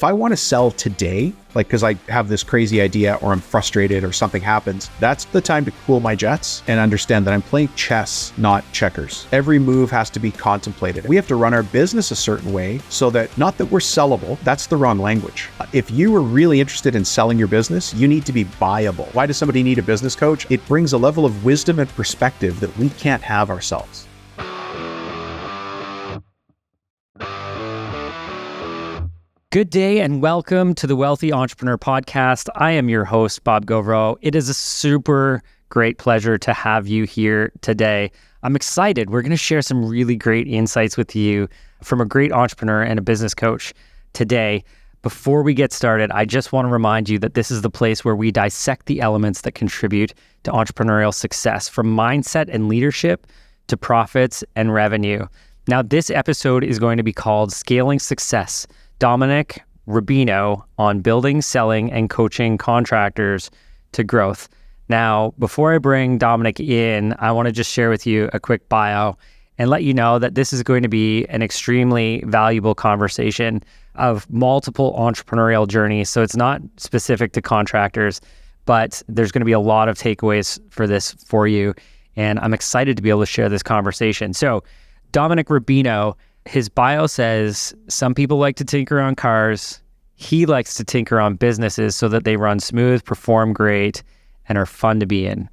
if I want to sell today, like because I have this crazy idea or I'm frustrated or something happens, that's the time to cool my jets and understand that I'm playing chess, not checkers. Every move has to be contemplated. We have to run our business a certain way so that, not that we're sellable, that's the wrong language. If you are really interested in selling your business, you need to be buyable. Why does somebody need a business coach? It brings a level of wisdom and perspective that we can't have ourselves. Good day and welcome to the Wealthy Entrepreneur Podcast. I am your host, Bob Gauvreau. It is a super great pleasure to have you here today. I'm excited. We're going to share some really great insights with you from a great entrepreneur and a business coach today. Before we get started, I just want to remind you that this is the place where we dissect the elements that contribute to entrepreneurial success, from mindset and leadership to profits and revenue. Now, this episode is going to be called Scaling Success. Dominic Rubino on building, selling, and coaching contractors to growth. Now, before I bring Dominic in, I want to just share with you a quick bio and let you know that this is going to be an extremely valuable conversation of multiple entrepreneurial journeys. So it's not specific to contractors, but there's going to be a lot of takeaways for this for you. And I'm excited to be able to share this conversation. So Dominic Rubino, his bio says some people like to tinker on cars. He likes to tinker on businesses so that they run smooth, perform great, and are fun to be in.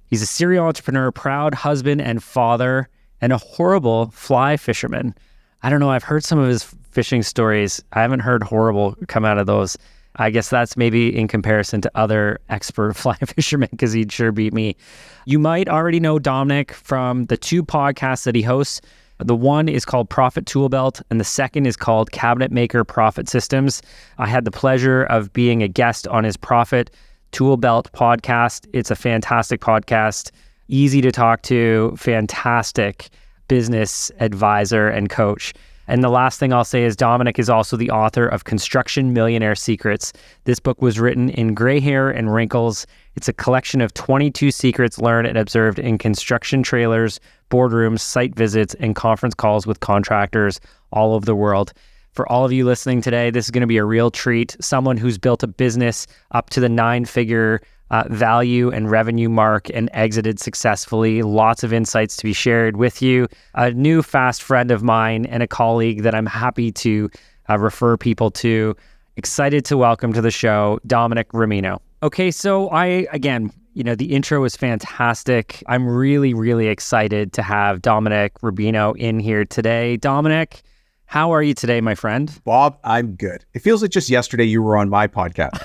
He's a serial entrepreneur, proud husband and father, and a horrible fly fisherman. I don't know, I've heard some of his fishing stories. I haven't heard horrible come out of those. I guess that's maybe in comparison to other expert fly fishermen, because he'd sure beat me. You might already know Dominic from the two podcasts that he hosts. The one is called Profit Tool Belt, and the second is called Cabinet Maker Profit Systems. I had the pleasure of being a guest on his Profit Tool Belt podcast. It's a fantastic podcast, easy to talk to, fantastic business advisor and coach. And the last thing I'll say is Dominic is also the author of Construction Millionaire Secrets. This book was written in gray hair and wrinkles. It's a collection of 22 secrets learned and observed in construction trailers, boardrooms, site visits, and conference calls with contractors all over the world. For all of you listening today, this is going to be a real treat. Someone who's built a business up to the 9-figure value and revenue mark and exited successfully. Lots of insights to be shared with you. A new fast friend of mine and a colleague that I'm happy to refer people to. Excited to welcome to the show, Dominic Rubino. Okay, so the intro was fantastic. I'm really, really excited to have Dominic Rubino in here today. Dominic, how are you today, my friend? Bob, I'm good. It feels like just yesterday you were on my podcast.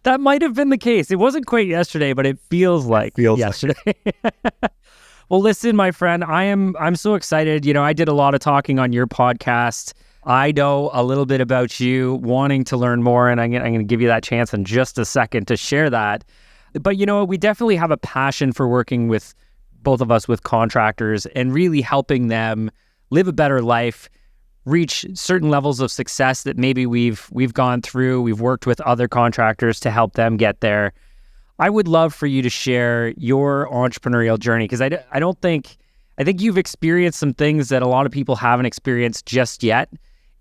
That might have been the case. It wasn't quite yesterday, but it feels like yesterday. Well, listen, my friend, I'm so excited. You know, I did a lot of talking on your podcast. I know a little bit about you, wanting to learn more, and I'm going to give you that chance in just a second to share that. But you know, we definitely have a passion for working with both of us with contractors and really helping them live a better life, reach certain levels of success that maybe we've gone through. We've worked with other contractors to help them get there. I would love for you to share your entrepreneurial journey, because I think you've experienced some things that a lot of people haven't experienced just yet.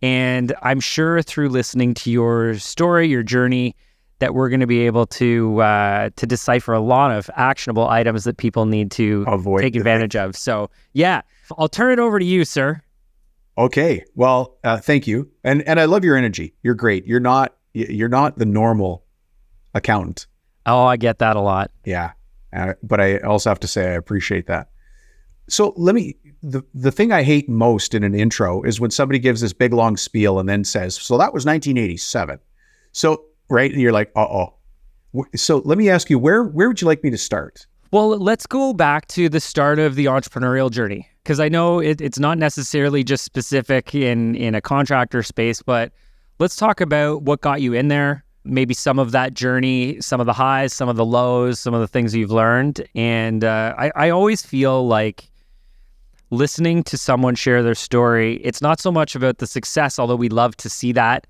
And I'm sure through listening to your story, your journey, that we're going to be able to decipher a lot of actionable items that people need to take advantage of. So yeah, I'll turn it over to you, sir. Okay. Well, thank you. And I love your energy. You're great. You're not the normal accountant. Oh, I get that a lot. Yeah. But I also have to say, I appreciate that. So the thing I hate most in an intro is when somebody gives this big long spiel and then says, so that was 1987. So, right. And you're like, uh-oh. So let me ask you, where would you like me to start? Well, let's go back to the start of the entrepreneurial journey, because I know it's not necessarily just specific in a contractor space, but let's talk about what got you in there, maybe some of that journey, some of the highs, some of the lows, some of the things you've learned. And I always feel like listening to someone share their story, it's not so much about the success, although we love to see that,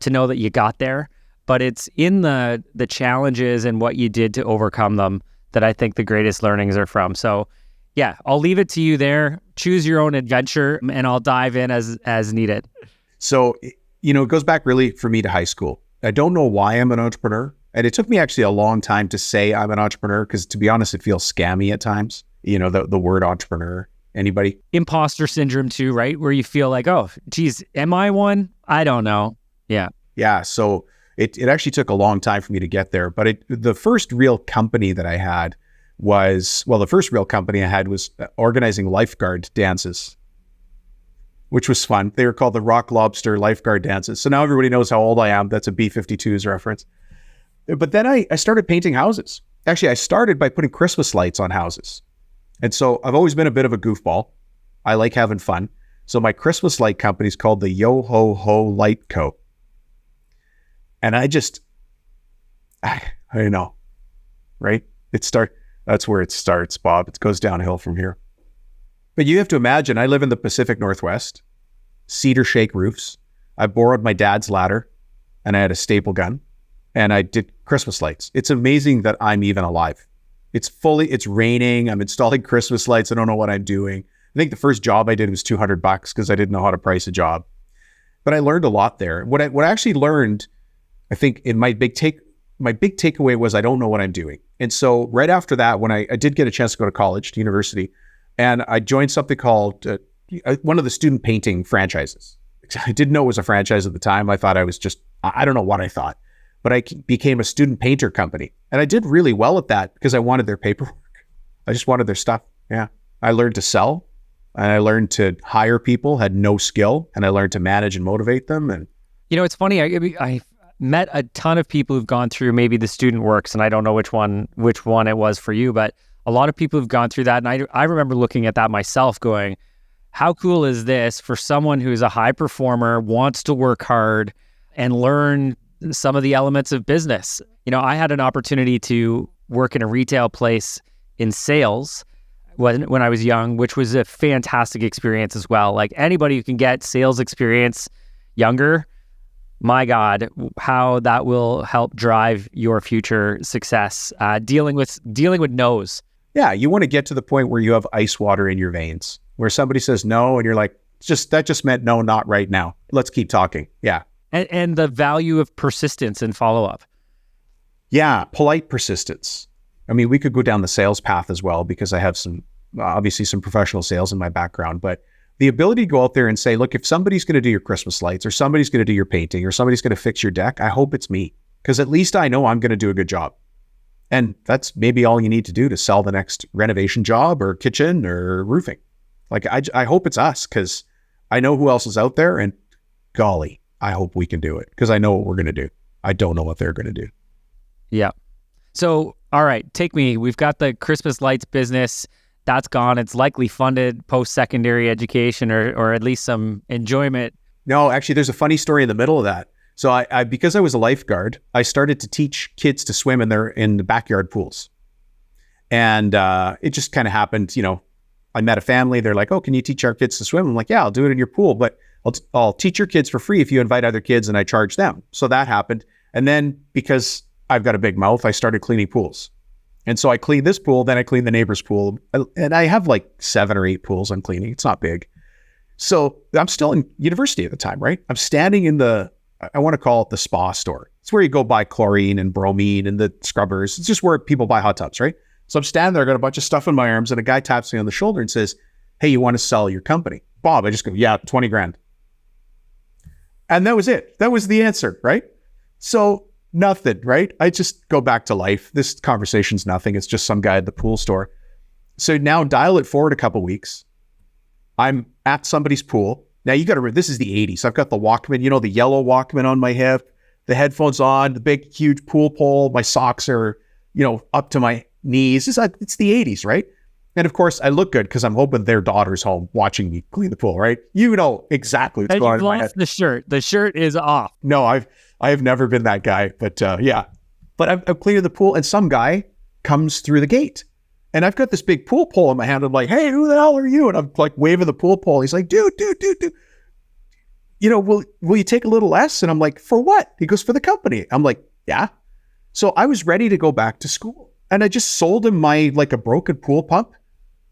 to know that you got there, but it's in the challenges and what you did to overcome them that I think the greatest learnings are from. So yeah, I'll leave it to you there. Choose your own adventure and I'll dive in as needed. So it goes back really for me to high school. I don't know why I'm an entrepreneur. And it took me actually a long time to say I'm an entrepreneur because, to be honest, it feels scammy at times. The word entrepreneur. Anybody? Imposter syndrome too, right? Where you feel like, oh, geez, am I one? I don't know. Yeah. Yeah. So it actually took a long time for me to get there. But the first real company that I had was organizing lifeguard dances, which was fun. They were called the Rock Lobster Lifeguard Dances. So now everybody knows how old I am. That's a B-52s reference. But then I started painting houses. Actually, I started by putting Christmas lights on houses. And so I've always been a bit of a goofball. I like having fun. So my Christmas light company is called the Yo Ho Ho Light Co. And I know, right? That's where it starts, Bob. It goes downhill from here. But you have to imagine, I live in the Pacific Northwest, cedar shake roofs. I borrowed my dad's ladder and I had a staple gun and I did Christmas lights. It's amazing that I'm even alive. It's raining. I'm installing Christmas lights. I don't know what I'm doing. I think the first job I did was $200 because I didn't know how to price a job. But I learned a lot there. What I actually learned, I think in my big takeaway was I don't know what I'm doing. And so right after that, when I did get a chance to go to college, to university, and I joined something called one of the student painting franchises. I didn't know it was a franchise at the time. I thought I don't know what I thought, but I became a student painter company. And I did really well at that because I wanted their paperwork. I just wanted their stuff. Yeah. I learned to sell and I learned to hire people, had no skill, and I learned to manage and motivate them. And it's funny. I met a ton of people who've gone through maybe the student works, and I don't know which one it was for you, but a lot of people have gone through that. And I remember looking at that myself going, how cool is this for someone who's a high performer, wants to work hard and learn some of the elements of business? I had an opportunity to work in a retail place in sales when I was young, which was a fantastic experience as well. Like anybody who can get sales experience younger, my God, how that will help drive your future success. Dealing with no's. Yeah, you want to get to the point where you have ice water in your veins, where somebody says no, and you're like, that just meant no, not right now. Let's keep talking. Yeah. And the value of persistence and follow-up. Yeah, polite persistence. I mean, we could go down the sales path as well because I have obviously some professional sales in my background, but the ability to go out there and say, look, if somebody's going to do your Christmas lights or somebody's going to do your painting or somebody's going to fix your deck, I hope it's me because at least I know I'm going to do a good job. And that's maybe all you need to do to sell the next renovation job or kitchen or roofing. Like, I hope it's us because I know who else is out there and golly, I hope we can do it because I know what we're going to do. I don't know what they're going to do. Yeah. So, all right, we've got the Christmas lights business. That's gone. It's likely funded post-secondary education or at least some enjoyment. No, actually, there's a funny story in the middle of that. So I because I was a lifeguard, I started to teach kids to swim in the backyard pools. And it just kind of happened, I met a family. They're like, oh, can you teach our kids to swim? I'm like, yeah, I'll do it in your pool, but I'll teach your kids for free if you invite other kids and I charge them. So that happened. And then because I've got a big mouth, I started cleaning pools. And so I cleaned this pool, then I cleaned the neighbor's pool. And I have like 7 or 8 pools I'm cleaning. It's not big. So I'm still in university at the time, right? I'm standing in I want to call it the spa store. It's where you go buy chlorine and bromine and the scrubbers. It's just where people buy hot tubs, right? So I'm standing there, I got a bunch of stuff in my arms and a guy taps me on the shoulder and says, hey, you want to sell your company? Bob, I just go, yeah, 20 grand. And that was it. That was the answer, right? So nothing, right? I just go back to life. This conversation's nothing. It's just some guy at the pool store. So now dial it forward a couple weeks. I'm at somebody's pool. Now you got to remember, this is the 80s. I've got the Walkman, the yellow Walkman on my hip, the headphones on, the big, huge pool pole. My socks are, up to my knees. It's the 80s, right? And of course, I look good because I'm hoping their daughter's home watching me clean the pool, right? You know exactly what's going on in my head. The shirt. The shirt is off. No, I have never been that guy, but yeah. But I'm cleaning the pool and some guy comes through the gate. And I've got this big pool pole in my hand. I'm like, hey, who the hell are you? And I'm like waving the pool pole. He's like, dude. Will you take a little less? And I'm like, for what? He goes, for the company. I'm like, yeah. So I was ready to go back to school. And I just sold him a broken pool pump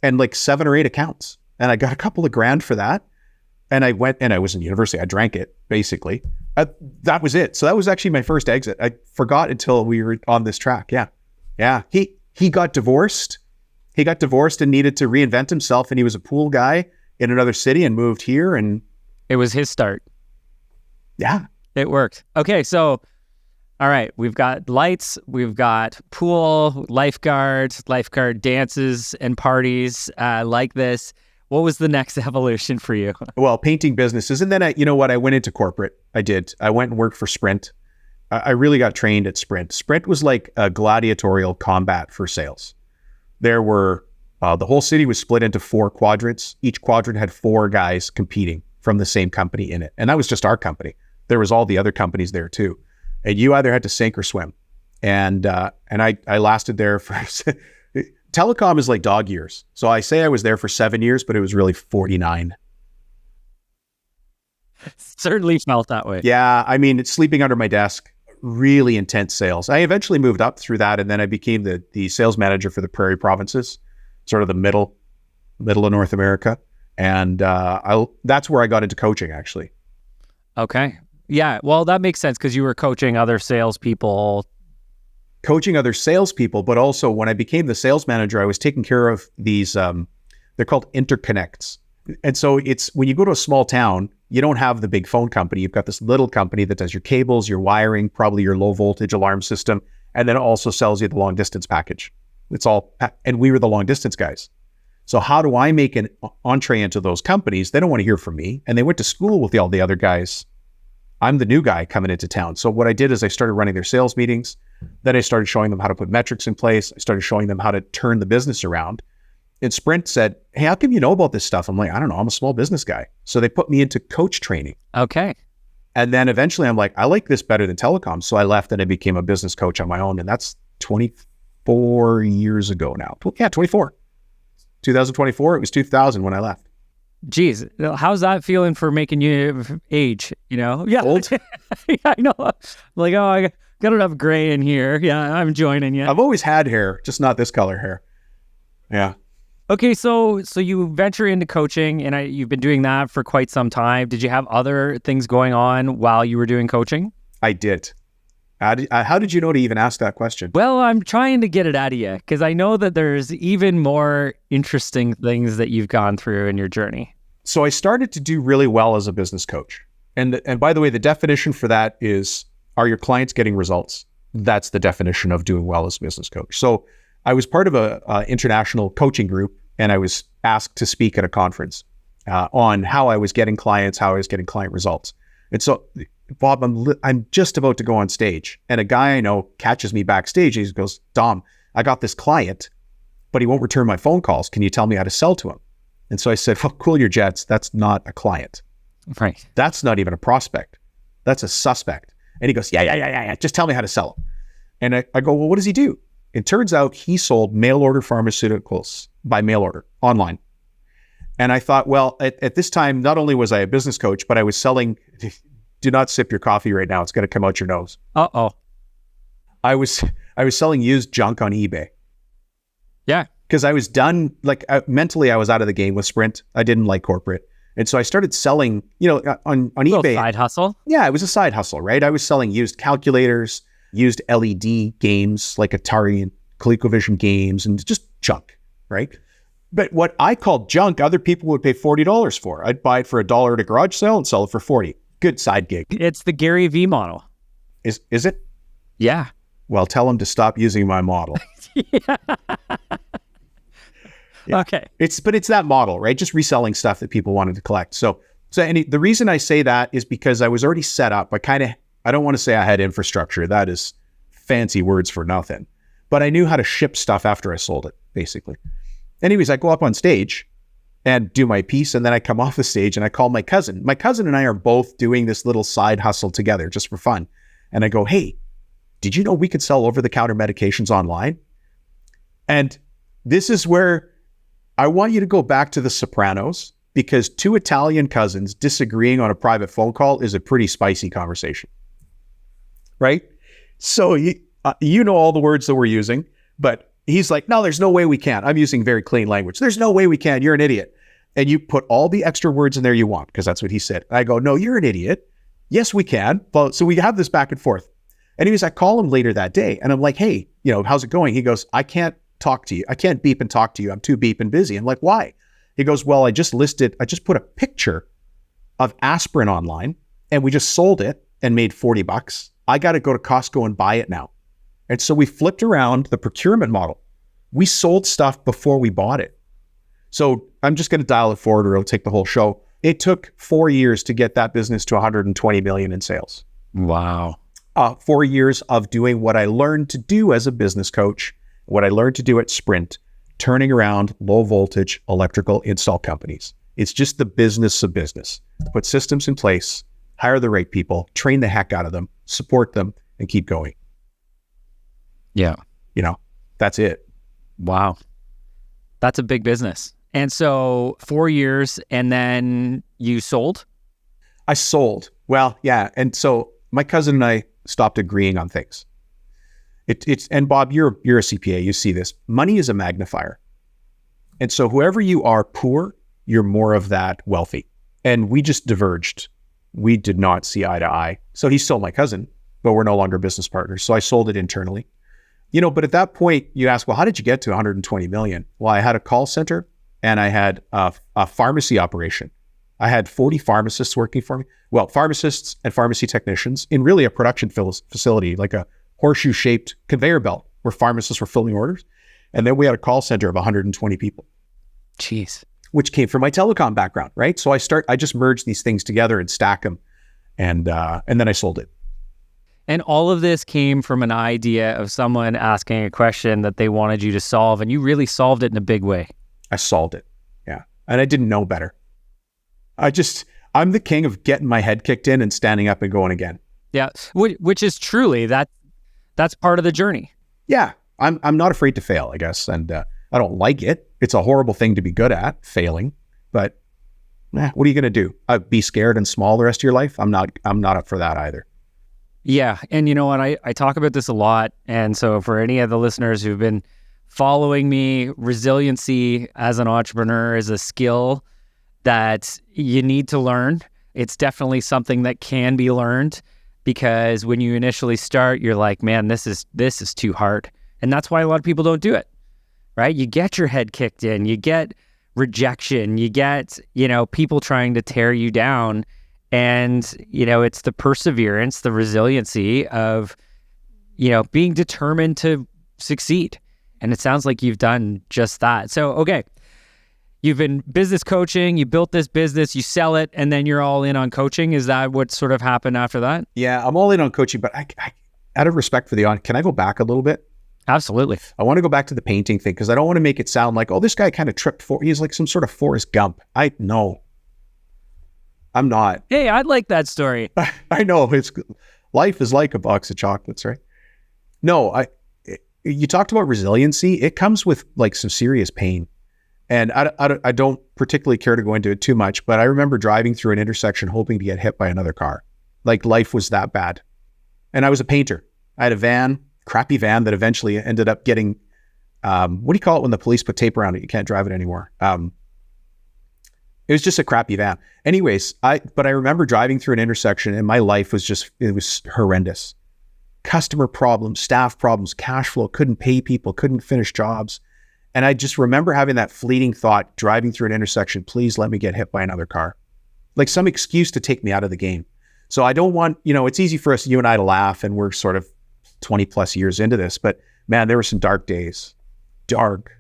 and 7 or 8 accounts. And I got a couple of grand for that. And I went and I was in university. I drank it, basically. That was it. So that was actually my first exit. I forgot until we were on this track. Yeah. Yeah. He got divorced. He got divorced and needed to reinvent himself. And he was a pool guy in another city and moved here. And it was his start. Yeah. It worked. Okay. So, all right. We've got lights. We've got pool, lifguard dances and parties like this. What was the next evolution for you? Well, painting businesses. And then I went into corporate. I did. I went and worked for Sprint. I really got trained at Sprint. Sprint was like a gladiatorial combat for sales. There were, the whole city was split into 4 quadrants. Each quadrant had 4 guys competing from the same company in it. And that was just our company. There was all the other companies there too. And you either had to sink or swim. And I lasted there for... Telecom is like dog years. So I say I was there for 7 years, but it was really 49. Certainly felt that way. Yeah. I mean, it's sleeping under my desk, really intense sales. I eventually moved up through that. And then I became the sales manager for the Prairie provinces, sort of the middle of North America. And that's where I got into coaching, actually. Okay. Yeah. Well, that makes sense because you were coaching other salespeople. But also when I became the sales manager, I was taking care of these, they're called interconnects. And so it's when you go to a small town, you don't have the big phone company. You've got this little company that does your cables, your wiring, probably your low voltage alarm system, and then it also sells you the long distance package. It's all, and we were the long distance guys. So how do I make an entree into those companies? They don't want to hear from me. And they went to school with all the other guys. I'm the new guy coming into town. So what I did is I started running their sales meetings. Then I started showing them how to put metrics in place. I started showing them how to turn the business around. And Sprint said, hey, how come you know about this stuff? I'm like, I don't know. I'm a small business guy. So they put me into coach training. Okay. And then eventually I'm like, I like this better than telecom. So I left and I became a business coach on my own. And that's 24 years ago now. Yeah, 24. 2024. It was 2000 when I left. Geez, how's that feeling for making you age? Yeah. Old? Yeah, I know. Like, oh, I got enough gray in here. Yeah, I'm joining you. I've always had hair, just not this color hair. Yeah. Okay, so you venture into coaching, and you've been doing that for quite some time. Did you have other things going on while you were doing coaching? I did. How did you know to even ask that question? Well, I'm trying to get it out of you because I know that there's even more interesting things that you've gone through in your journey. So I started to do really well as a business coach. And by the way, the definition for that is, are your clients getting results? That's the definition of doing well as a business coach. So I was part of a international coaching group, and I was asked to speak at a conference on how I was getting clients, how I was getting client results. And so, Bob, I'm just about to go on stage, and a guy I know catches me backstage. He goes, Dom, I got this client, but he won't return my phone calls. Can you tell me how to sell to him? And so I said, well, cool your jets. That's not a client. Right. That's not even a prospect. That's a suspect. And he goes, yeah. Just tell me how to sell him. And I go, well, what does he do? It turns out he sold mail order pharmaceuticals by mail order online. And I thought, well, at this time, not only was I a business coach, but I was selling, do not sip your coffee right now. It's going to come out your nose. Uh-oh. I was selling used junk on eBay. Yeah. Because I was done, mentally I was out of the game with Sprint. I didn't like corporate. And so I started selling, on eBay. Side hustle? Yeah, it was a side hustle, right? I was selling used calculators, used LED games like Atari and ColecoVision games, and just junk, right? But what I called junk, other people would pay $40 for. I'd buy it for $1 at a garage sale and sell it for $40. Good side gig. It's the Gary V model. Is it? Yeah. Well, tell him to stop using my model. Yeah. Yeah. Okay. It's that model, right? Just reselling stuff that people wanted to collect. So the reason I say that is because I was already set up. I don't want to say I had infrastructure. That is fancy words for nothing. But I knew how to ship stuff after I sold it, basically. Anyways, I go up on stage and do my piece, and then I come off the stage and I call my cousin. My cousin and I are both doing this little side hustle together just for fun. And I go, hey, did you know we could sell over-the-counter medications online? And this is where I want you to go back to The Sopranos, because 2 Italian cousins disagreeing on a private phone call is a pretty spicy conversation, right? So you know all the words that we're using, but he's like, no, there's no way we can. I'm using very clean language. There's no way we can. You're an idiot. And you put all the extra words in there you want, because that's what he said. I go, no, you're an idiot. Yes, we can. But so we have this back and forth. Anyways, I call him later that day and I'm like, hey, how's it going? He goes, I can't talk to you. I can't beep and talk to you. I'm too beep and busy. I'm like, why? He goes, well, I just put a picture of aspirin online and we just sold it and made $40. I got to go to Costco and buy it now. And so we flipped around the procurement model. We sold stuff before we bought it. So I'm just going to dial it forward or it'll take the whole show. It took 4 years to get that business to 120 million in sales. Wow. 4 years of doing what I learned to do as a business coach, what I learned to do at Sprint, turning around low voltage electrical install companies. It's just the business of business. Put systems in place, hire the right people, train the heck out of them, support them, and keep going. Yeah. That's it. Wow. That's a big business. And so 4 years and then you sold? I sold. Well, yeah. And so my cousin and I stopped agreeing on things. And Bob, you're a CPA, you see this. Money is a magnifier. And so whoever you are poor, you're more of that wealthy. And we just diverged. We did not see eye to eye. So he's still my cousin, but we're no longer business partners. So I sold it internally. But at that point you ask, well, how did you get to 120 million? Well, I had a call center and I had a pharmacy operation. I had 40 pharmacists working for me. Well, pharmacists and pharmacy technicians in really a production facility, like a horseshoe-shaped conveyor belt where pharmacists were filling orders. And then we had a call center of 120 people. Jeez. Which came from my telecom background, right? So I just merged these things together and stack them. And then I sold it. And all of this came from an idea of someone asking a question that they wanted you to solve, and you really solved it in a big way. I solved it. Yeah. And I didn't know better. I'm the king of getting my head kicked in and standing up and going again. Yeah. Which is truly, that's part of the journey. Yeah. I'm not afraid to fail, I guess. And I don't like it. It's a horrible thing to be good at, failing. But what are you going to do? Be scared and small the rest of your life? I'm not up for that either. Yeah. And you know what? I talk about this a lot. And so for any of the listeners who've been following me, resiliency as an entrepreneur is a skill that you need to learn. It's definitely something that can be learned, because when you initially start, you're like, man, this is too hard. And that's why a lot of people don't do it, right? You get your head kicked in, you get rejection, you get, people trying to tear you down. And, it's the perseverance, the resiliency of, being determined to succeed. And it sounds like you've done just that. So, okay, you've been business coaching, you built this business, you sell it, and then you're all in on coaching. Is that what sort of happened after that? Yeah, I'm all in on coaching, but I out of respect for the audience, can I go back a little bit? Absolutely. I want to go back to the painting thing, because I don't want to make it sound like, this guy kind of tripped he's like some sort of Forrest Gump. No, I'm not. Hey, I'd like that story. I know, life is like a box of chocolates, right? No, you talked about resiliency. It comes with like some serious pain. And I don't particularly care to go into it too much, but I remember driving through an intersection hoping to get hit by another car. Like life was that bad. And I was a painter. I had a crappy van that eventually ended up getting, what do you call it when the police put tape around it? You can't drive it anymore. It was just a crappy van. Anyways, but I remember driving through an intersection and my life was it was horrendous. Customer problems, staff problems, cash flow, couldn't pay people, couldn't finish jobs. And I just remember having that fleeting thought, driving through an intersection, please let me get hit by another car. Like some excuse to take me out of the game. So I don't want, it's easy for us, you and I, to laugh, and we're sort of 20 plus years into this, but man, there were some dark days. Dark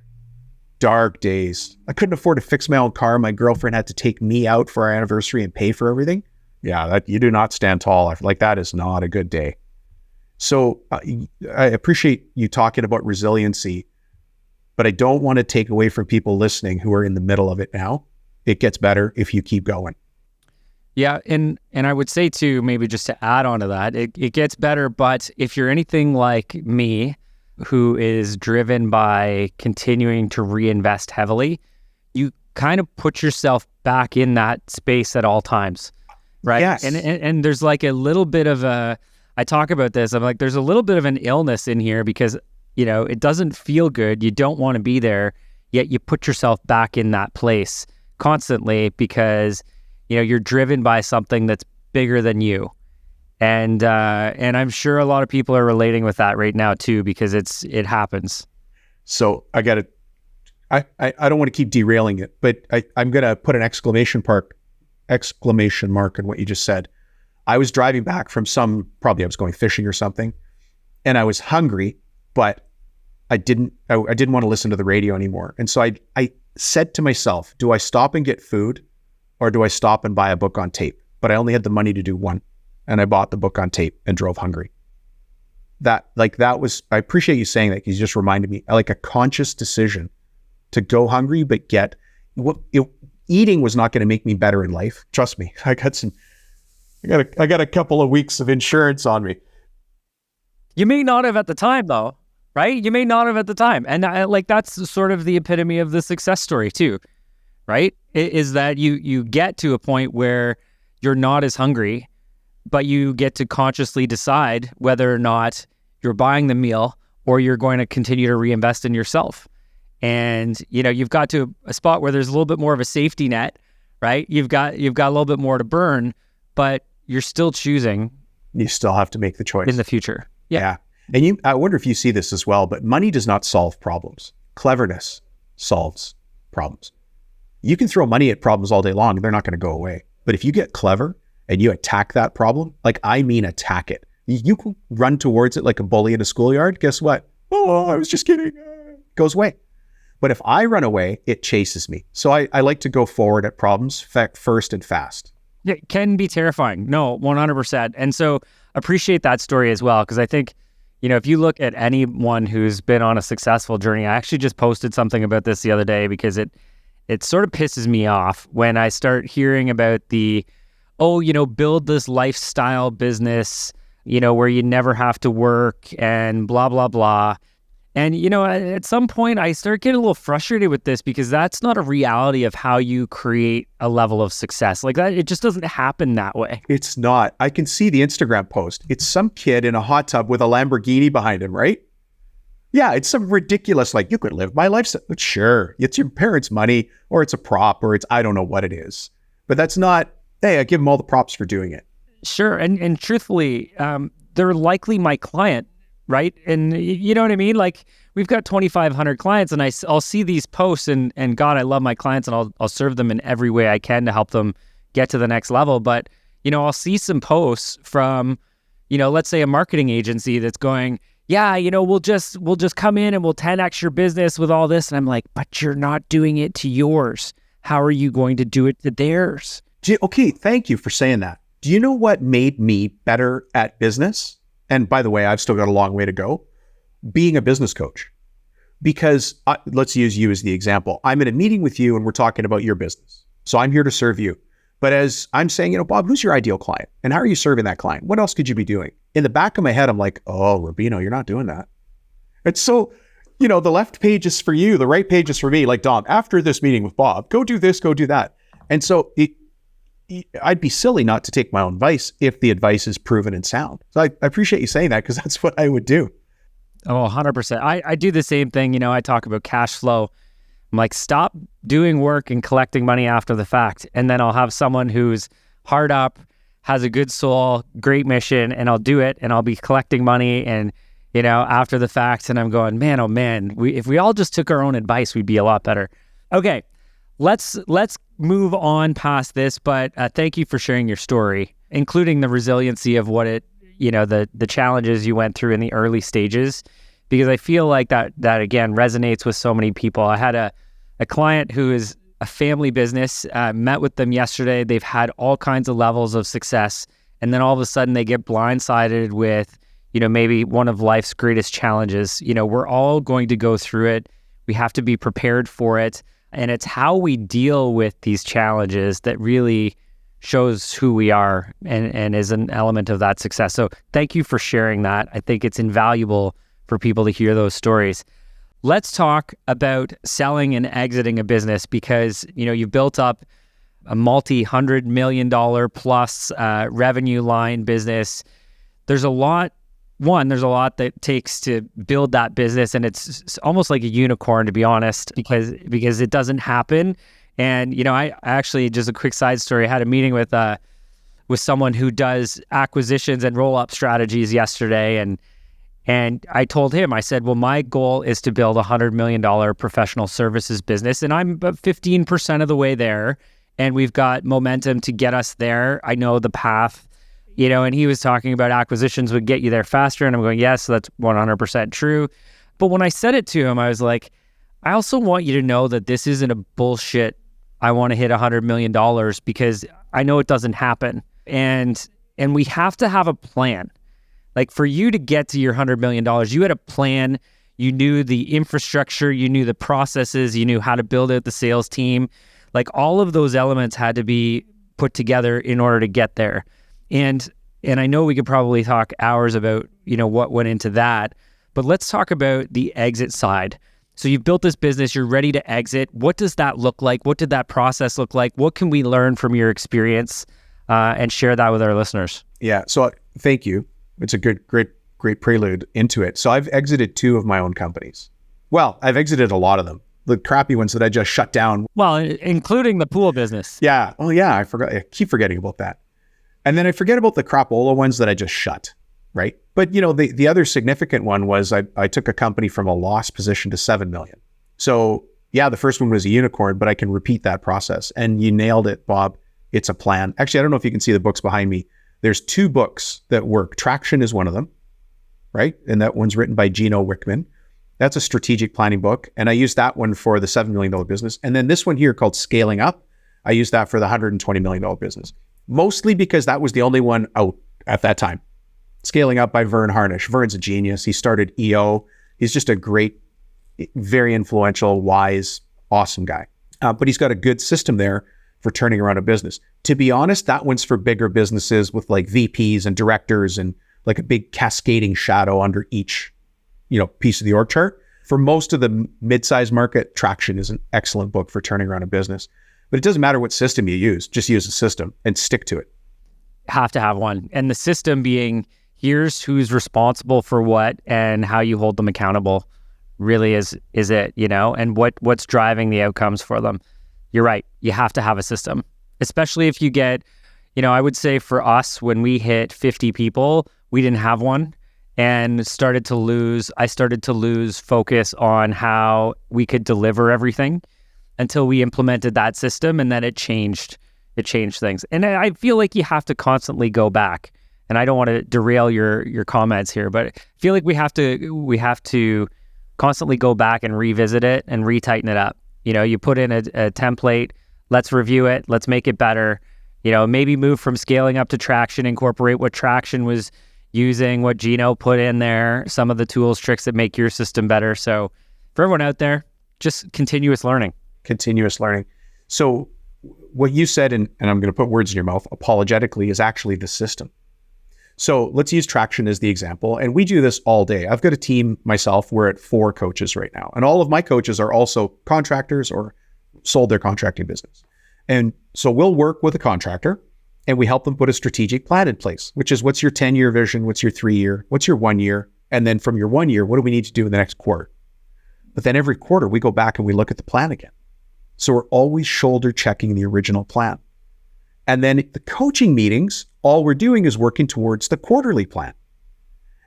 days. I couldn't afford to fix my own car. My girlfriend had to take me out for our anniversary and pay for everything. Yeah, you do not stand tall. Like that is not a good day. So I appreciate you talking about resiliency, but I don't want to take away from people listening who are in the middle of it now. It gets better if you keep going. Yeah, and I would say too, maybe just to add on to that, it gets better, but if you're anything like me, who is driven by continuing to reinvest heavily, you kind of put yourself back in that space at all times, right? Yes. And there's like a little bit of I talk about this, I'm like, there's a little bit of an illness in here because, it doesn't feel good. You don't want to be there, yet you put yourself back in that place constantly because, you're driven by something that's bigger than you. And I'm sure a lot of people are relating with that right now too, because it happens. So I don't want to keep derailing it, but I'm going to put an exclamation mark in what you just said. I was driving back from probably I was going fishing or something, and I was hungry, but I didn't want to listen to the radio anymore. And so I said to myself, do I stop and get food, or do I stop and buy a book on tape? But I only had the money to do one. And I bought the book on tape and drove hungry. I appreciate you saying that, because you just reminded me, like a conscious decision to go hungry, but eating was not going to make me better in life. Trust me. I got a couple of weeks of insurance on me. You may not have at the time though, right? You may not have at the time. And that's sort of the epitome of the success story too, right? Is that you get to a point where you're not as hungry, but you get to consciously decide whether or not you're buying the meal or you're going to continue to reinvest in yourself. And, you've got to a spot where there's a little bit more of a safety net, right? You've got a little bit more to burn, but you're still choosing. You still have to make the choice in the future. Yeah. And I wonder if you see this as well, but money does not solve problems. Cleverness solves problems. You can throw money at problems all day long, and they're not going to go away. But if you get clever and you attack that problem, attack it. You can run towards it like a bully in a schoolyard. Guess what? Oh, I was just kidding. It goes away. But if I run away, it chases me. So I like to go forward at problems first and fast. Yeah, it can be terrifying. No, 100%. And so appreciate that story as well, because I think, if you look at anyone who's been on a successful journey, I actually just posted something about this the other day, because it sort of pisses me off when I start hearing about build this lifestyle business, where you never have to work and blah, blah, blah. And, at some point I start getting a little frustrated with this, because that's not a reality of how you create a level of success. Like that, it just doesn't happen that way. It's not. I can see the Instagram post. It's some kid in a hot tub with a Lamborghini behind him, right? Yeah, it's some ridiculous, you could live my lifestyle. Sure, it's your parents' money, or it's a prop, or I don't know what it is. But that's not, hey, I give them all the props for doing it. Sure. And truthfully, they're likely my client, right? And you know what I mean? Like, we've got 2,500 clients, and I'll see these posts, and God, I love my clients, and I'll serve them in every way I can to help them get to the next level. But, I'll see some posts from, let's say a marketing agency that's going, yeah, we'll just come in and we'll 10x your business with all this. And I'm like, but you're not doing it to yours. How are you going to do it to theirs? Okay, thank you for saying that. Do you know what made me better at business? And by the way, I've still got a long way to go. Being a business coach. Because let's use you as the example. I'm in a meeting with you and we're talking about your business. So I'm here to serve you. But as I'm saying, Bob, who's your ideal client? And how are you serving that client? What else could you be doing? In the back of my head, I'm like, oh, Rubino, you're not doing that. And so, the left page is for you, the right page is for me. Like, Dom, after this meeting with Bob, go do this, go do that. And so I'd be silly not to take my own advice if the advice is proven and sound. So I appreciate you saying that, because that's what I would do. Oh, 100%. I do the same thing. I talk about cash flow. I'm like, stop doing work and collecting money after the fact. And then I'll have someone who's hard up, has a good soul, great mission, and I'll do it, and I'll be collecting money and, after the fact. And I'm going, man, oh man, if we all just took our own advice, we'd be a lot better. Okay, let's move on past this, but thank you for sharing your story, including the resiliency of what the challenges you went through in the early stages, because I feel like that again resonates with so many people. I had a client who is a family business, met with them yesterday. They've had all kinds of levels of success, and then all of a sudden they get blindsided with, maybe one of life's greatest challenges. We're all going to go through it. We have to be prepared for it. And it's how we deal with these challenges that really shows who we are and is an element of that success. So thank you for sharing that. I think it's invaluable for people to hear those stories. Let's talk about selling and exiting a business, because, you've built up a multi-$100 million plus revenue line business. There's a lot that takes to build that business, and it's almost like a unicorn, to be honest, because it doesn't happen And, I actually, just a quick side story, I had a meeting with someone who does acquisitions and roll-up strategies yesterday. And I told him, I said, well, my goal is to build a $100 million professional services business. And I'm about 15% of the way there. And we've got momentum to get us there. I know the path, and he was talking about acquisitions would get you there faster. And I'm going, yes, that's 100% true. But when I said it to him, I was like, I also want you to know that this isn't a bullshit, I want to hit $100 million, because I know it doesn't happen. And we have to have a plan. Like, for you to get to your $100 million, you had a plan. You knew the infrastructure, you knew the processes, you knew how to build out the sales team. Like, all of those elements had to be put together in order to get there. And I know we could probably talk hours about, what went into that, but let's talk about the exit side. So you've built this business, you're ready to exit. What does that look like? What did that process look like? What can we learn from your experience, and share that with our listeners? Yeah. So thank you. It's a great prelude into it. So I've exited 2 of my own companies. Well, I've exited a lot of them. The crappy ones that I just shut down. Well, including the pool business. Yeah. Oh yeah. I forgot. I keep forgetting about that. And then I forget about the crapola ones that I just shut. Right. But the other significant one was I took a company from a loss position to 7 million. So yeah, the first one was a unicorn, but I can repeat that process. And you nailed it, Bob. It's a plan. Actually, I don't know if you can see the books behind me. There's 2 books that work. Traction is one of them, right? And that one's written by Gino Wickman. That's a strategic planning book. And I used that one for the $7 million business. And then this one here called Scaling Up, I used that for the $120 million business. Mostly because that was the only one out at that time. Scaling Up by Vern Harnish. Vern's a genius. He started EO. He's just a great, very influential, wise, awesome guy. But he's got a good system there for turning around a business. To be honest, that one's for bigger businesses with like VPs and directors and like a big cascading shadow under each, piece of the org chart. For most of the mid-sized market, Traction is an excellent book for turning around a business. But it doesn't matter what system you use, just use a system and stick to it. Have to have one. And the system being, here's who's responsible for what and how you hold them accountable really is it, and what's driving the outcomes for them. You're right. You have to have a system, especially if you get, I would say for us, when we hit 50 people, we didn't have one and I started to lose focus on how we could deliver everything until we implemented that system, and then it changed things. And I feel like you have to constantly go back, and I don't want to derail your comments here, but I feel like we have to constantly go back and revisit it and retighten it up. You put in a template, let's review it, let's make it better, maybe move from Scaling Up to Traction, incorporate what Traction was using, what Gino put in there, some of the tools, tricks that make your system better. So for everyone out there, just continuous learning. So what you said, and I'm going to put words in your mouth, apologetically, is actually the system. So let's use Traction as the example. And we do this all day. I've got a team myself. We're at 4 coaches right now. And all of my coaches are also contractors or sold their contracting business. And so we'll work with a contractor and we help them put a strategic plan in place, which is, what's your 10-year vision? What's your 3-year? What's your 1 year? And then from your 1 year, what do we need to do in the next quarter? But then every quarter we go back and we look at the plan again. So we're always shoulder checking the original plan. And then the coaching meetings, all we're doing is working towards the quarterly plan.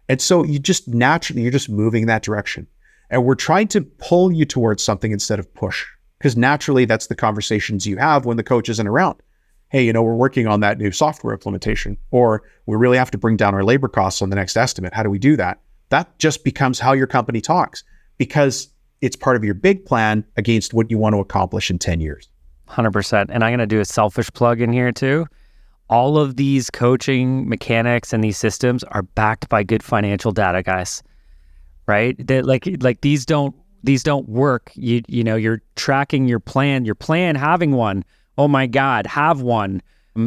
And so you're just moving in that direction. And we're trying to pull you towards something instead of push. Because naturally, that's the conversations you have when the coach isn't around. Hey, we're working on that new software implementation, or we really have to bring down our labor costs on the next estimate. How do we do that? That just becomes how your company talks, because it's part of your big plan against what you want to accomplish in 10 years. 100%. And I'm going to do a selfish plug in here too. All of these coaching mechanics and these systems are backed by good financial data, guys. Right? Like these don't work. You're tracking your plan, having one. Oh my God, have one.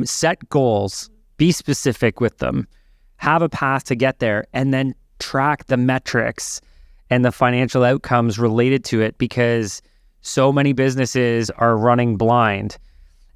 Set goals, be specific with them, have a path to get there, and then track the metrics and the financial outcomes related to it, because so many businesses are running blind.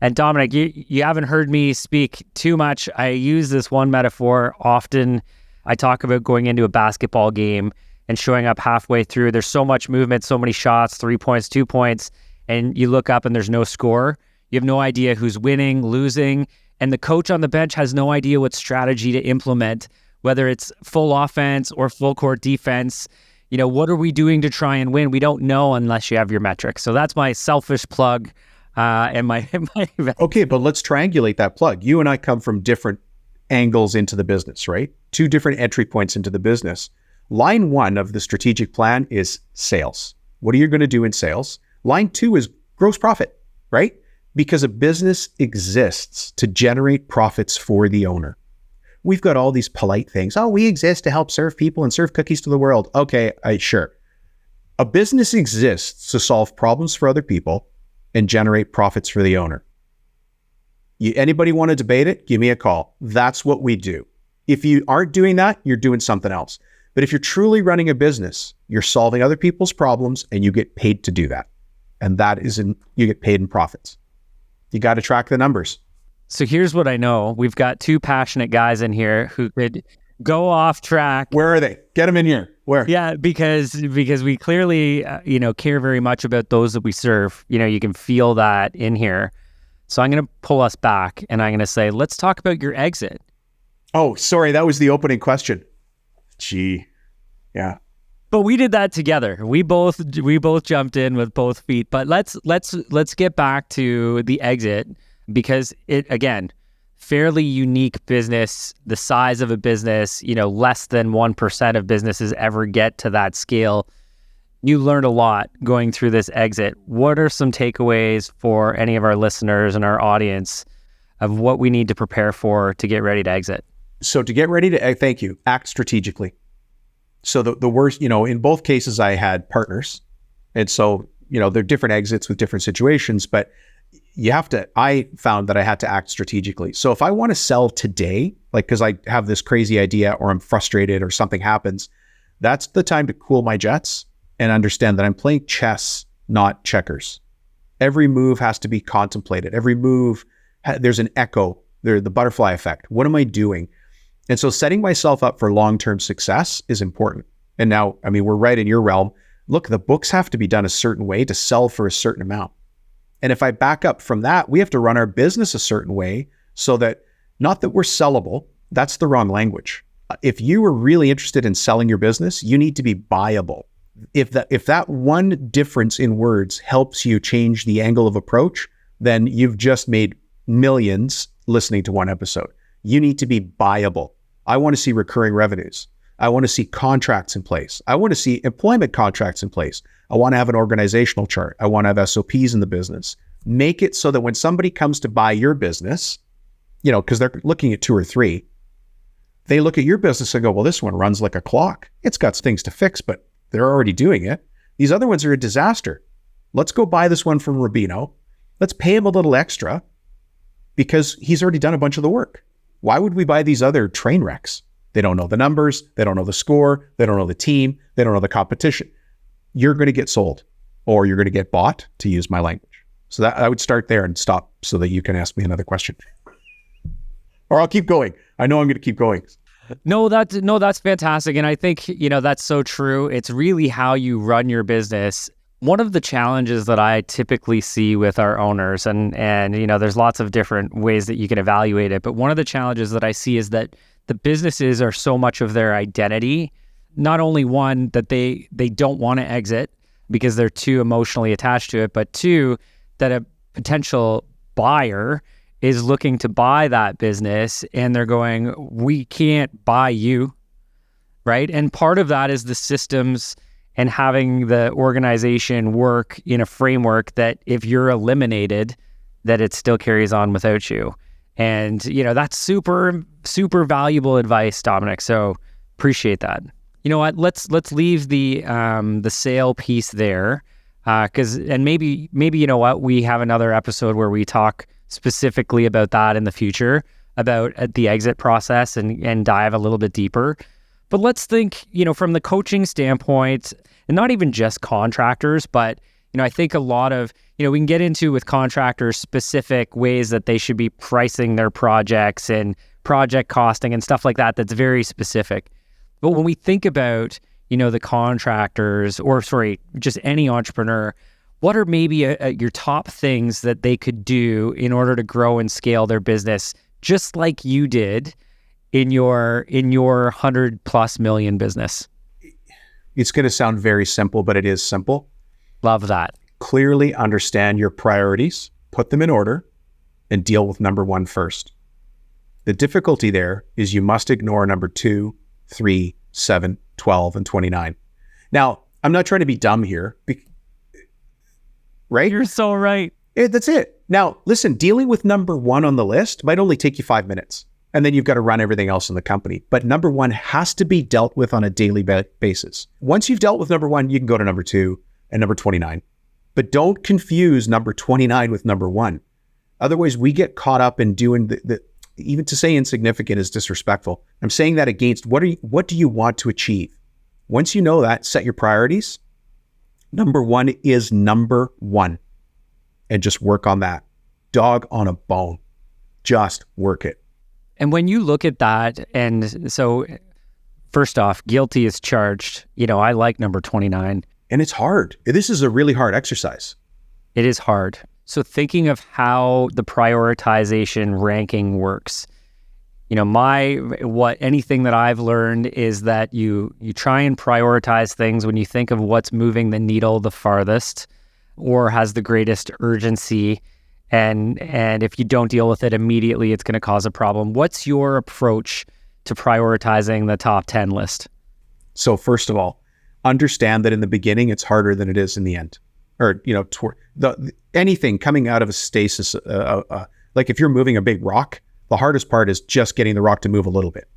And Dominic, you haven't heard me speak too much. I use this one metaphor often. I talk about going into a basketball game and showing up halfway through. There's so much movement, so many shots, 3 points, 2 points, and you look up and there's no score. You have no idea who's winning, losing, and the coach on the bench has no idea what strategy to implement, whether it's full offense or full court defense. What are we doing to try and win? We don't know unless you have your metrics. So that's my selfish plug and my Okay, but let's triangulate that plug. You and I come from different angles into the business, right? Two different entry points into the business. Line 1 of the strategic plan is sales. What are you going to do in sales? Line 2 is gross profit, right? Because a business exists to generate profits for the owner. We've got all these polite things. Oh, we exist to help serve people and serve cookies to the world. Okay, sure. A business exists to solve problems for other people and generate profits for the owner. Anybody want to debate it? Give me a call. That's what we do. If you aren't doing that, you're doing something else. But if you're truly running a business, you're solving other people's problems and you get paid to do that. And you get paid in profits. You got to track the numbers. So here's what I know. We've got two passionate guys in here who could go off track. Where are they? Get them in here. Where? Yeah, because we clearly, care very much about those that we serve. You can feel that in here. So I'm going to pull us back and I'm going to say, let's talk about your exit. Oh, sorry. That was the opening question. Gee, yeah. But we did that together. We both jumped in with both feet. But let's get back to the exit, because it, again, fairly unique business, the size of a business, less than 1% of businesses ever get to that scale. You learned a lot going through this exit. What are some takeaways for any of our listeners and our audience of what we need to prepare for to get ready to exit? So to get ready to, thank you, act strategically. So the worst, in both cases I had partners. And so, they're different exits with different situations, but I found that I had to act strategically. So if I want to sell today, because I have this crazy idea or I'm frustrated or something happens, that's the time to cool my jets and understand that I'm playing chess, not checkers. Every move has to be contemplated. Every move, there's an echo, the butterfly effect. What am I doing? And so setting myself up for long-term success is important. And now, we're right in your realm. Look, the books have to be done a certain way to sell for a certain amount. And if I back up from that, we have to run our business a certain way so that, not that we're sellable, that's the wrong language. If you are really interested in selling your business, you need to be buyable. If that one difference in words helps you change the angle of approach, then you've just made millions listening to one episode. You need to be buyable. I want to see recurring revenues. I want to see contracts in place. I want to see employment contracts in place. I want to have an organizational chart. I want to have SOPs in the business. Make it so that when somebody comes to buy your business, because they're looking at 2 or 3, they look at your business and go, well, this one runs like a clock. It's got things to fix, but they're already doing it. These other ones are a disaster. Let's go buy this one from Rubino. Let's pay him a little extra because he's already done a bunch of the work. Why would we buy these other train wrecks? They don't know the numbers. They don't know the score. They don't know the team. They don't know the competition. You're going to get sold or you're going to get bought, to use my language. So that I would start there and stop so that you can ask me another question. Or I'll keep going. I know I'm going to keep going. No, that's fantastic. And I think, that's so true. It's really how you run your business. One of the challenges that I typically see with our owners, and there's lots of different ways that you can evaluate it, but one of the challenges that I see is that the businesses are so much of their identity. Not only one, that they don't want to exit because they're too emotionally attached to it, but 2, that a potential buyer is looking to buy that business and they're going, we can't buy you, right? And part of that is the systems and having the organization work in a framework that if you're eliminated, that it still carries on without you. And, that's super, super valuable advice, Dominic. So appreciate that. You know what? Let's leave the sale piece there, and maybe we have another episode where we talk specifically about that in the future, about the exit process and dive a little bit deeper. But let's think, from the coaching standpoint, and not even just contractors, but I think a lot of we can get into with contractors specific ways that they should be pricing their projects and project costing and stuff like that. That's very specific. But when we think about, the contractors, or just any entrepreneur, what are maybe your top things that they could do in order to grow and scale their business, just like you did in your 100+ million business? It's going to sound very simple, but it is simple. Love that. Clearly understand your priorities, put them in order, and deal with number one first. The difficulty there is you must ignore number 2, 3, 7, 12, and 29. Now, I'm not trying to be dumb here, right? You're so right. That's it. Now, listen, dealing with number 1 on the list might only take you 5 minutes, and then you've got to run everything else in the company. But number 1 has to be dealt with on a daily basis. Once you've dealt with number 1, you can go to number 2 and number 29. But don't confuse number 29 with number 1. Otherwise, we get caught up in doing the even to say insignificant is disrespectful. I'm saying that against what do you want to achieve? Once you know that, set your priorities. Number 1 is number 1. And just work on that. Dog on a bone. Just work it. And when you look at that, and so first off, guilty as charged. I like number 29. And it's hard. This is a really hard exercise. It is hard. So thinking of how the prioritization ranking works, anything that I've learned is that you try and prioritize things when you think of what's moving the needle the farthest or has the greatest urgency. And if you don't deal with it immediately, it's going to cause a problem. What's your approach to prioritizing the top 10 list? So first of all, understand that in the beginning, it's harder than it is in the end. Or, anything coming out of a stasis, like if you're moving a big rock, the hardest part is just getting the rock to move a little bit.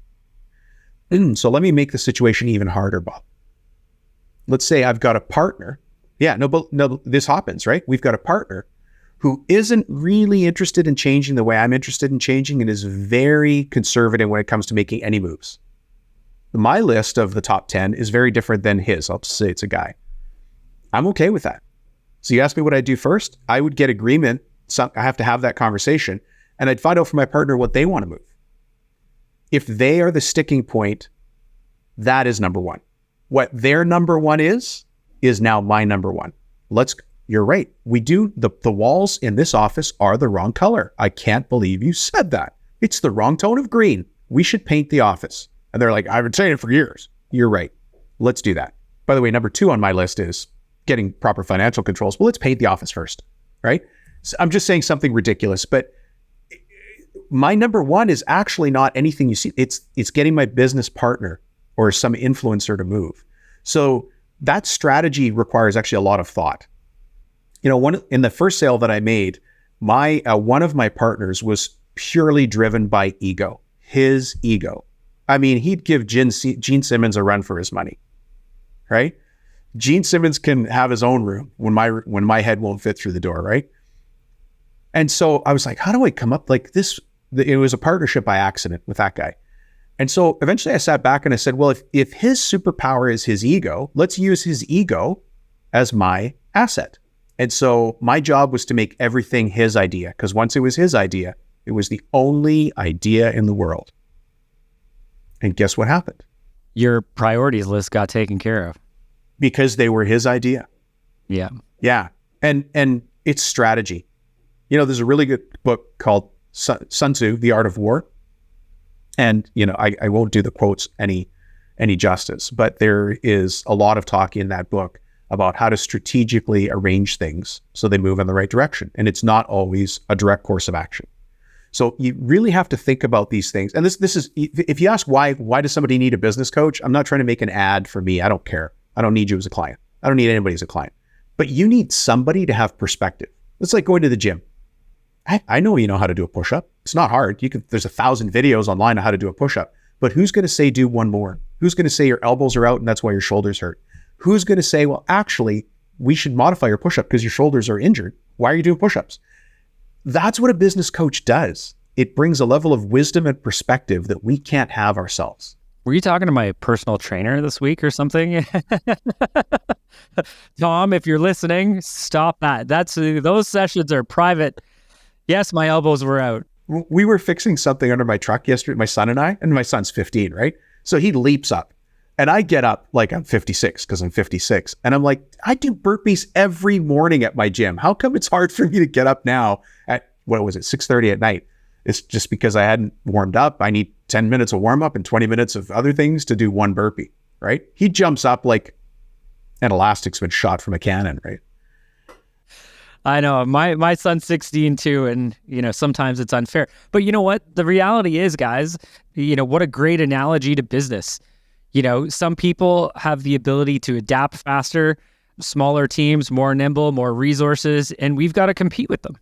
So let me make the situation even harder, Bob. Let's say I've got a partner. Yeah, no, this happens, right? We've got a partner who isn't really interested in changing the way I'm interested in changing and is very conservative when it comes to making any moves. My list of the top 10 is very different than his. I'll just say it's a guy. I'm okay with that. So you ask me what I'd do first? I would get agreement. I have to have that conversation, and I'd find out from my partner what they want to move. If they are the sticking point, that is number 1. What their number 1 is now my number 1. You're right. We do, the walls in this office are the wrong color. I can't believe you said that. It's the wrong tone of green. We should paint the office. And they're like, I've been saying it for years. You're right. Let's do that. By the way, number 2 on my list is getting proper financial controls. Well, let's paint the office first, right? So I'm just saying something ridiculous, but my number 1 is actually not anything you see. It's getting my business partner or some influencer to move. So that strategy requires actually a lot of thought. In the first sale that I made, one of my partners was purely driven by ego, his ego. I mean, he'd give Gene Simmons a run for his money, right? Gene Simmons can have his own room when my head won't fit through the door, right? And so I was like, how do I come up like this? It was a partnership by accident with that guy. And so eventually I sat back and I said, well, if his superpower is his ego, let's use his ego as my asset. And so my job was to make everything his idea, because once it was his idea, it was the only idea in the world. And guess what happened? Your priorities list got taken care of. Because they were his idea. Yeah. Yeah. And it's strategy. There's a really good book called Sun Tzu, The Art of War. And, I won't do the quotes any justice, but there is a lot of talk in that book about how to strategically arrange things so they move in the right direction. And it's not always a direct course of action. So you really have to think about these things. And this is, if you ask why does somebody need a business coach? I'm not trying to make an ad for me. I don't care. I don't need you as a client. I don't need anybody as a client. But you need somebody to have perspective. It's like going to the gym. I know you know how to do a push-up. It's not hard. There's 1,000 videos online on how to do a push-up. But who's going to say do one more? Who's going to say your elbows are out and that's why your shoulders hurt? Who's going to say, well, actually, we should modify your push-up because your shoulders are injured. Why are you doing push-ups? That's what a business coach does. It brings a level of wisdom and perspective that we can't have ourselves. Were you talking to my personal trainer this week or something? Tom, if you're listening, stop that. Those sessions are private. Yes, my elbows were out. We were fixing something under my truck yesterday, my son and I, and my son's 15, right? So he leaps up. And I get up like I'm 56 because I'm 56. And I'm like, I do burpees every morning at my gym. How come it's hard for me to get up now at, 6:30 at night? It's just because I hadn't warmed up. I need 10 minutes of warm up and 20 minutes of other things to do one burpee, right? He jumps up like an elastic's been shot from a cannon, right? I know my son's 16 too. And, sometimes it's unfair, but you know what? The reality is, guys, what a great analogy to business. Some people have the ability to adapt faster, smaller teams, more nimble, more resources, and we've got to compete with them.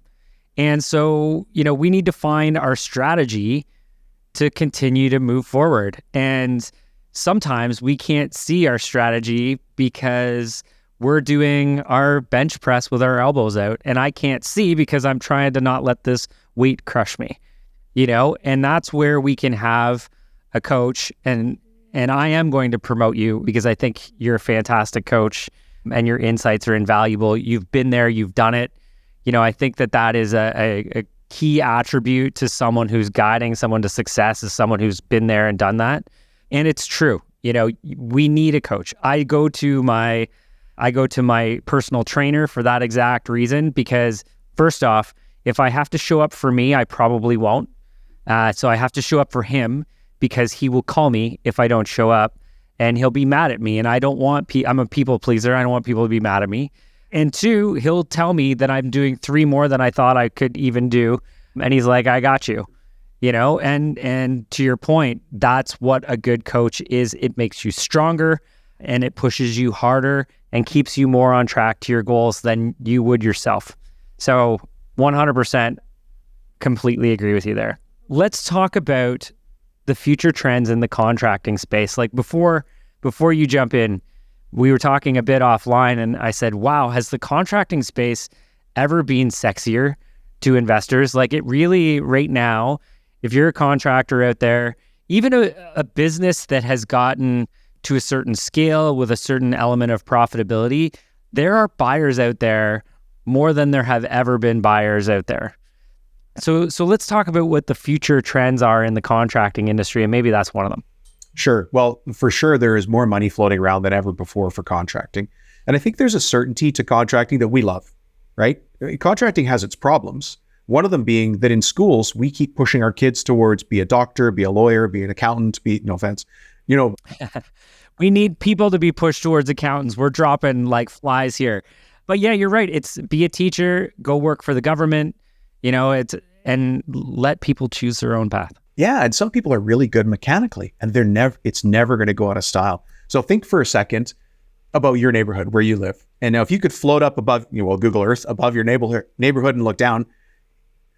And so, we need to find our strategy to continue to move forward. And sometimes we can't see our strategy because we're doing our bench press with our elbows out, and I can't see because I'm trying to not let this weight crush me, and that's where we can have a coach. And I am going to promote you because I think you're a fantastic coach and your insights are invaluable. You've been there, you've done it. I think that is a key attribute to someone who's guiding someone to success, is someone who's been there and done that. And it's true. We need a coach. I go to my personal trainer for that exact reason, because first off, if I have to show up for me, I probably won't. So I have to show up for him, because he will call me if I don't show up and he'll be mad at me. And I don't want, I'm a people pleaser. I don't want people to be mad at me. And two, he'll tell me that I'm doing 3 more than I thought I could even do. And he's like, I got you, and to your point, that's what a good coach is. It makes you stronger and it pushes you harder and keeps you more on track to your goals than you would yourself. So 100% completely agree with you there. Let's talk about the future trends in the contracting space. Like before you jump in, we were talking a bit offline and I said, wow, has the contracting space ever been sexier to investors? Like it really, right now, if you're a contractor out there, even a business that has gotten to a certain scale with a certain element of profitability, there are buyers out there more than there have ever been buyers out there. So let's talk about what the future trends are in the contracting industry, and maybe that's one of them. Sure. Well, for sure, there is more money floating around than ever before for contracting. And I think there's a certainty to contracting that we love, right? Contracting has its problems. One of them being that in schools, we keep pushing our kids towards be a doctor, be a lawyer, be an accountant, no offense, We need people to be pushed towards accountants. We're dropping like flies here. But yeah, you're right. It's be a teacher, go work for the government, and let people choose their own path. Yeah, and some people are really good mechanically, and it's never going to go out of style. So think for a second about your neighborhood where you live. And now if you could float up above, Google Earth, above your neighborhood and look down,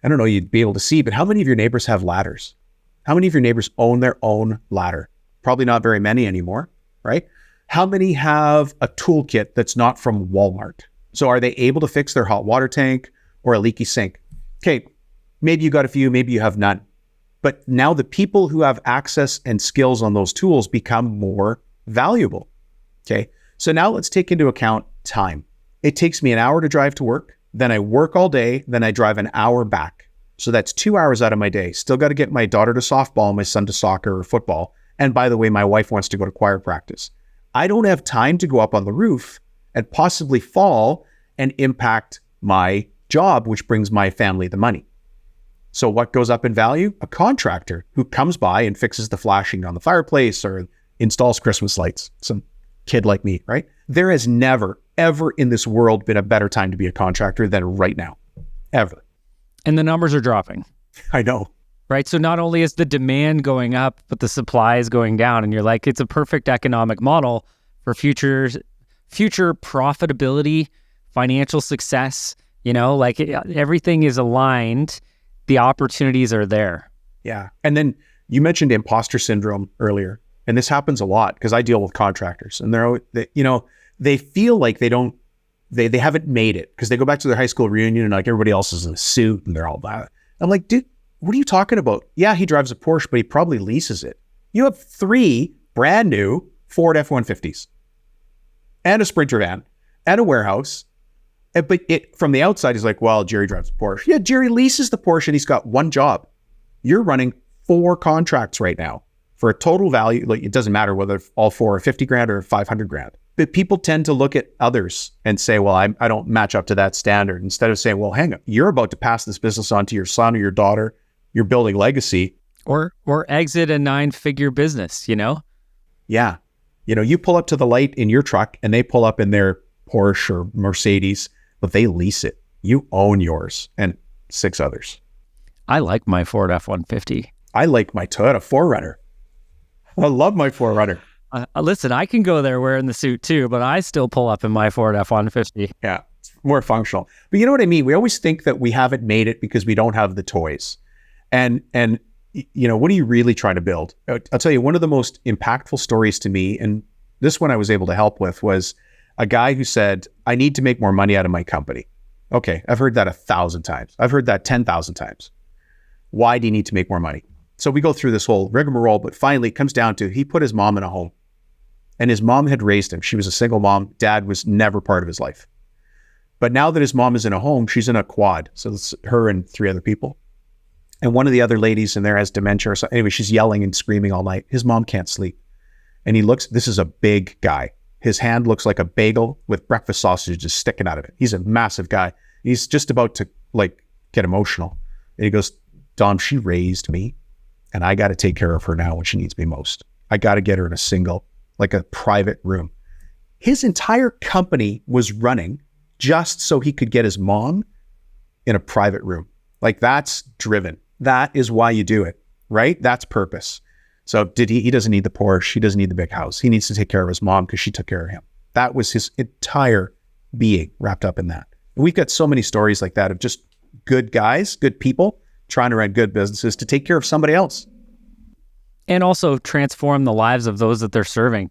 I don't know, you'd be able to see, but how many of your neighbors have ladders? How many of your neighbors own their own ladder? Probably not very many anymore, right? How many have a toolkit that's not from Walmart? So are they able to fix their hot water tank or a leaky sink? Okay, maybe you got a few, maybe you have none. But now the people who have access and skills on those tools become more valuable. Okay, so now let's take into account time. It takes me an hour to drive to work, then I work all day, then I drive an hour back. So that's 2 hours out of my day. Still got to get my daughter to softball, my son to soccer or football. And by the way, my wife wants to go to choir practice. I don't have time to go up on the roof and possibly fall and impact my job, which brings my family the money. So what goes up in value? A contractor who comes by and fixes the flashing on the fireplace or installs Christmas lights. Some kid like me, right? There has never, ever in this world been a better time to be a contractor than right now, ever. And the numbers are dropping. I know. Right? So not only is the demand going up, but the supply is going down. And you're like, it's a perfect economic model for future profitability, financial success, everything is aligned. The opportunities are there. Yeah. And then you mentioned imposter syndrome earlier, and this happens a lot because I deal with contractors and they feel like they haven't made it because they go back to their high school reunion and like everybody else is in a suit and they're all that. I'm like, dude, what are you talking about? Yeah, he drives a Porsche, but he probably leases it. You have 3 brand new Ford F-150s and a Sprinter van and a warehouse. But from the outside, he's like, well, Jerry drives a Porsche. Yeah, Jerry leases the Porsche and he's got 1 job. You're running 4 contracts right now. for a total value. Like, it doesn't matter whether all four are 50 grand or 500 grand. But people tend to look at others and say, well, I don't match up to that standard. Instead of saying, well, hang on, you're about to pass this business on to your son or your daughter. You're building legacy. Or exit a 9-figure business, Yeah. You pull up to the light in your truck and they pull up in their Porsche or Mercedes, but they lease it. You own yours and 6 others. I like my Ford F-150. I like my Toyota 4Runner. I love my 4Runner. Listen, I can go there wearing the suit too, but I still pull up in my Ford F-150. Yeah, it's more functional. But you know what I mean? We always think that we haven't made it because we don't have the toys. And what are you really trying to build? I'll tell you, one of the most impactful stories to me, and this one I was able to help with, was a guy who said, I need to make more money out of my company. Okay, I've heard that 1,000 times. I've heard that 10,000 times. Why do you need to make more money? So we go through this whole rigmarole, but finally it comes down to, he put his mom in a home. And his mom had raised him. She was a single mom. Dad was never part of his life. But now that his mom is in a home, she's in a quad. So it's her and 3 other people. And one of the other ladies in there has dementia or something. Anyway, she's yelling and screaming all night. His mom can't sleep. And he looks, this is a big guy. His hand looks like a bagel with breakfast sausages sticking out of it. He's a massive guy. He's just about to get emotional. And he goes, Dom, she raised me and I got to take care of her now when she needs me most. I got to get her in a private room. His entire company was running just so he could get his mom in a private room. That's driven. That is why you do it, right? That's purpose. So he doesn't need the Porsche. He doesn't need the big house. He needs to take care of his mom because she took care of him. That was his entire being wrapped up in that. And we've got so many stories like that of just good guys, good people trying to run good businesses to take care of somebody else. And also transform the lives of those that they're serving.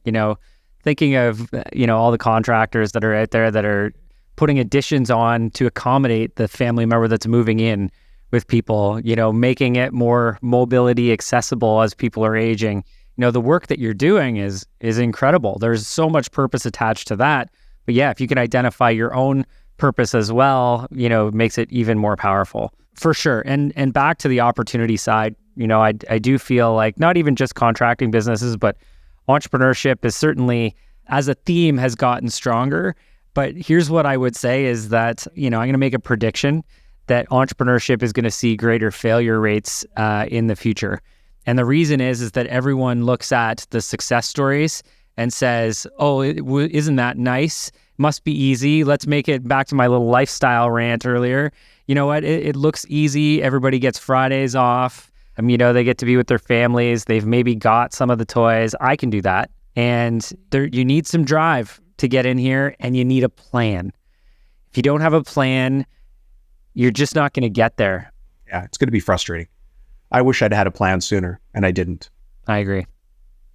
Thinking of, all the contractors that are out there that are putting additions on to accommodate the family member that's moving in with people, making it more mobility accessible as people are aging. The work that you're doing is incredible. There's so much purpose attached to that. But yeah, if you can identify your own purpose as well, it makes it even more powerful. For sure. And back to the opportunity side, I do feel like not even just contracting businesses, but entrepreneurship is certainly, as a theme, has gotten stronger. But here's what I would say is that, I'm going to make a prediction that entrepreneurship is going to see greater failure rates in the future. And the reason is that everyone looks at the success stories and says, oh, isn't that nice? Must be easy. Let's make it back to my little lifestyle rant earlier. You know what? It looks easy. Everybody gets Fridays off. They get to be with their families. They've maybe got some of the toys. I can do that. And you need some drive to get in here, and you need a plan. If you don't have a plan, you're just not going to get there. Yeah, it's going to be frustrating. I wish I'd had a plan sooner, and I didn't. I agree.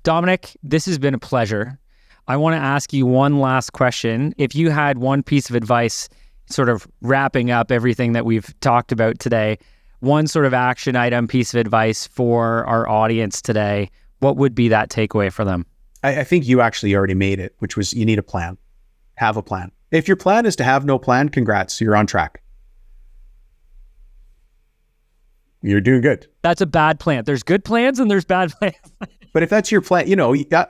Dominic, this has been a pleasure. I want to ask you one last question. If you had one piece of advice, sort of wrapping up everything that we've talked about today, one sort of action item, piece of advice for our audience today, what would be that takeaway for them? I think you actually already made it, which was you need a plan. Have a plan. If your plan is to have no plan, congrats, you're on track. You're doing good. That's a bad plan. There's good plans and there's bad plans. But if that's your plan,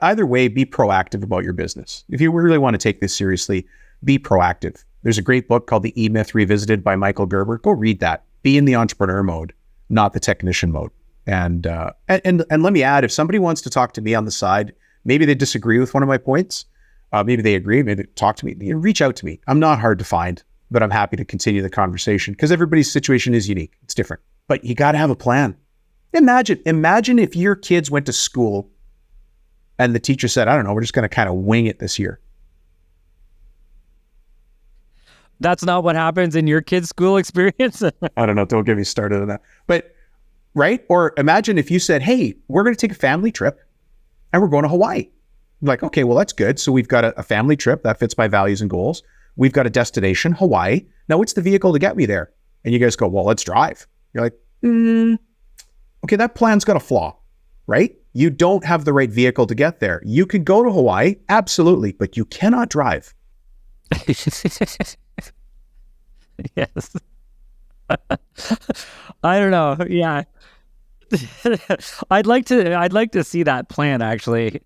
either way, be proactive about your business. If you really want to take this seriously, be proactive. There's a great book called The E-Myth Revisited by Michael Gerber. Go read that. Be in the entrepreneur mode, not the technician mode. And let me add, if somebody wants to talk to me on the side, maybe they disagree with one of my points. Maybe they agree, maybe they talk to me, reach out to me. I'm not hard to find, but I'm happy to continue the conversation because everybody's situation is unique. It's different, but you got to have a plan. Imagine if your kids went to school and the teacher said, I don't know, we're just going to kind of wing it this year. That's not what happens in your kids' school experience. I don't know. Don't get me started on that. But, right? Or imagine if you said, hey, we're going to take a family trip and we're going to Hawaii. Like, okay, well, that's good. So we've got a family trip that fits my values and goals. We've got a destination, Hawaii. Now, what's the vehicle to get me there? And you guys go, well, let's drive. You're like, okay, that plan's got a flaw, right? You don't have the right vehicle to get there. You could go to Hawaii, absolutely, but you cannot drive. Yes. I don't know. Yeah. I'd like to see that plan actually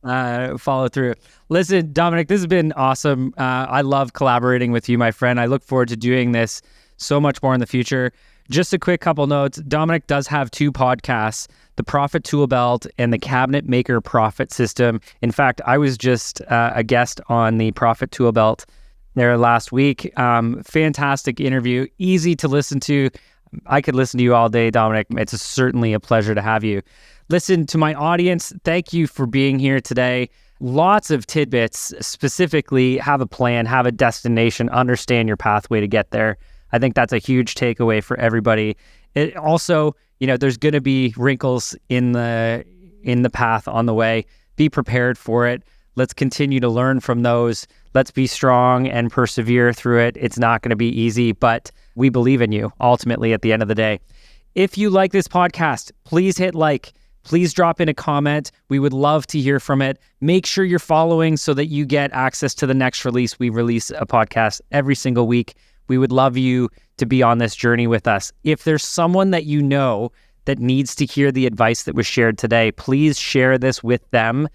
follow through. Listen, Dominic, this has been awesome. I love collaborating with you, my friend. I look forward to doing this so much more in the future. Just a quick couple notes. Dominic does have 2 podcasts, the Profit Tool Belt and the Cabinet Maker Profit System. In fact, I was just a guest on the Profit Tool Belt there last week. Fantastic interview, easy to listen to. I could listen to you all day, Dominic. It's certainly a pleasure to have you. Listen, to my audience, thank you for being here today. Lots of tidbits, specifically have a plan, have a destination, understand your pathway to get there. I think that's a huge takeaway for everybody. It also, there's going to be wrinkles in the path on the way. Be prepared for it. Let's continue to learn from those. Let's be strong and persevere through it. It's not going to be easy, but we believe in you ultimately at the end of the day. If you like this podcast, please hit like. Please drop in a comment. We would love to hear from it. Make sure you're following so that you get access to the next release. We release a podcast every single week. We would love you to be on this journey with us. If there's someone that you know that needs to hear the advice that was shared today, please share this with them.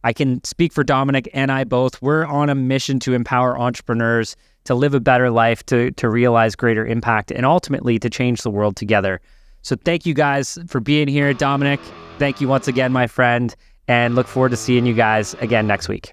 I can speak for Dominic and I both. We're on a mission to empower entrepreneurs to live a better life, to realize greater impact, and ultimately to change the world together. So thank you guys for being here. Dominic, thank you once again, my friend, and look forward to seeing you guys again next week.